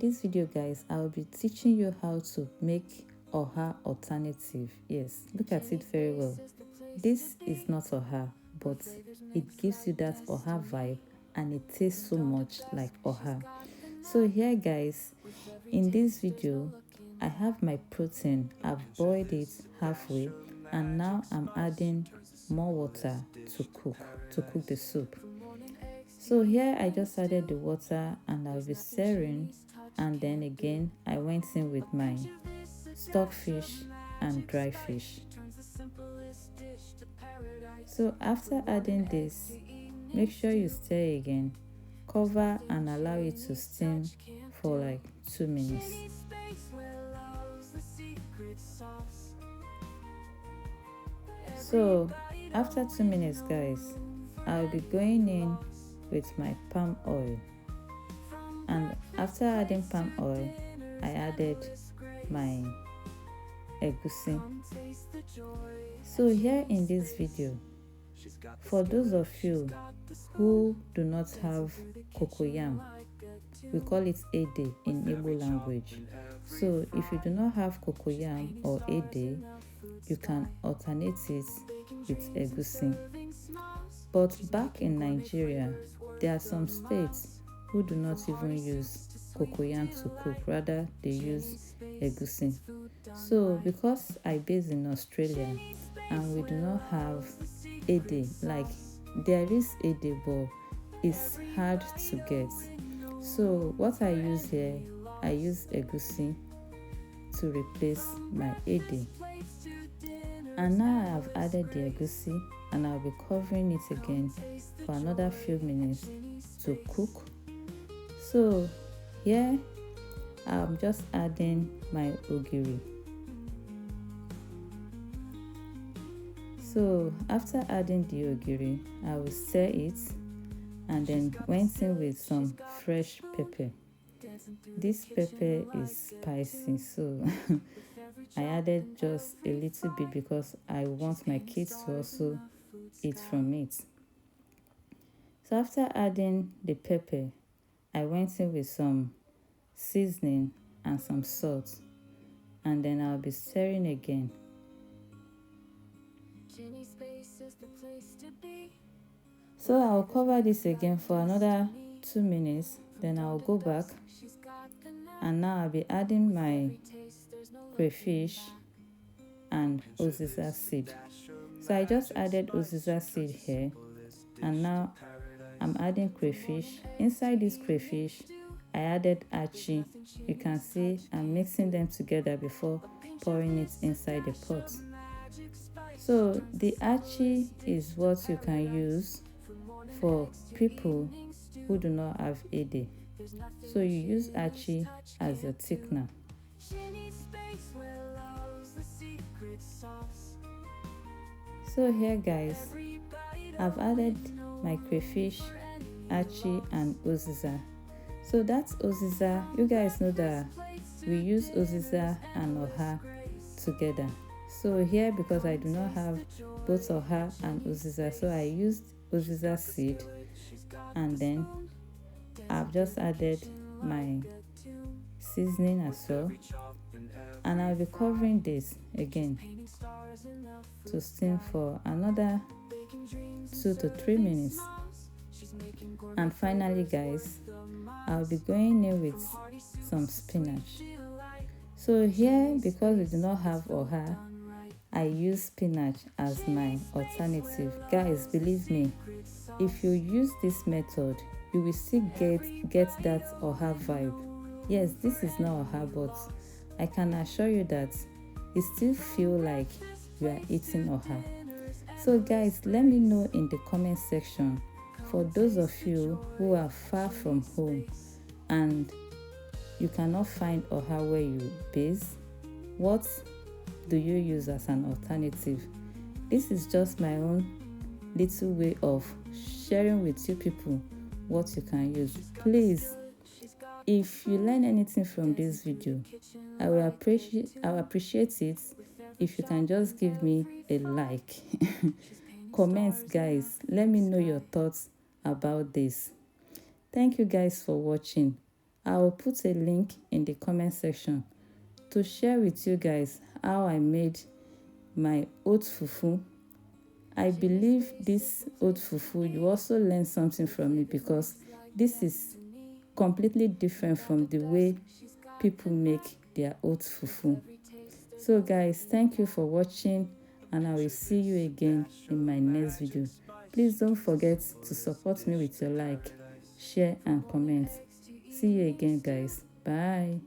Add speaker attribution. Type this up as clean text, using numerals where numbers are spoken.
Speaker 1: this video, guys, I'll be teaching you how to make oha alternative. Yes, look at it very well. This is not oha, but it gives you that oha vibe and it tastes so much like oha. So here, guys, in this video I have my protein. I've boiled it halfway and now I'm adding more water to cook the soup. So here I just added the water and I'll be stirring, and then again I went in with my stockfish and dry fish. So after adding this, make sure you stir again, cover and allow it to steam for like 2 minutes. So after 2 minutes, guys, I'll be going in with my palm oil, and after adding palm oil I added my egusi. So here in this video, for those of you who do not have cocoyam, we call it ede in Igbo language. So if you do not have cocoyam or ede, you can alternate it with egusi. But back in Nigeria, there are some states who do not even use cocoyam to cook, rather they use egusi. So because I base in Australia and we do not have ede, like there is ede but it's hard to get. So what I use here, I use egusi to replace my ede. And now I have added the egusi and I'll be covering it again for another few minutes to cook. So here I'm just adding my ogiri. So after adding the ogiri, I will stir it and then went in with some fresh pepper. This pepper is spicy, so I added just a little bit because I want my kids to also eat from it. So after adding the pepper, I went in with some seasoning and some salt, and then I'll be stirring again. So I'll cover this again for another 2 minutes, then I'll go back, and now I'll be adding my crayfish and uziza seed. So I just added uziza seed here, and now I'm adding crayfish. Inside this crayfish I added achi. You can see I'm mixing them together before pouring it inside the pot. So the achi is what you can use for people who do not have ede. So you use achi as your thickener. So here, guys, I've added my crayfish, achi and uziza. So that's uziza. You guys know that we use uziza and oha together. So here, because I do not have both oha and uziza, so I used uziza seed, and then I've just added my seasoning as well, and I'll be covering this again to steam for another 2 to 3 minutes. And finally, guys, I'll be going in with some spinach. So here, because we do not have oha, I use spinach as my alternative. Guys, believe me, if you use this method, you will still get that oha vibe. Yes, this is not oha, but I can assure you that it still feel like you are eating oha. So guys, let me know in the comment section, for those of you who are far from home and you cannot find oha where you base, what do you use as an alternative? This is just my own little way of sharing with you people what you can use. Please, if you learn anything from this video, I will appreciate it if you can just give me a like. Comments, guys, let me know your thoughts about this. Thank you guys for watching. I will put a link in the comment section to share with you guys how I made my oat fufu. I believe this oat fufu, you also learn something from it, because this is completely different from the way people make their oat fufu. So guys, thank you for watching, and I will see you again in my next video. Please don't forget to support me with your like, share and comment. See you again guys. Bye.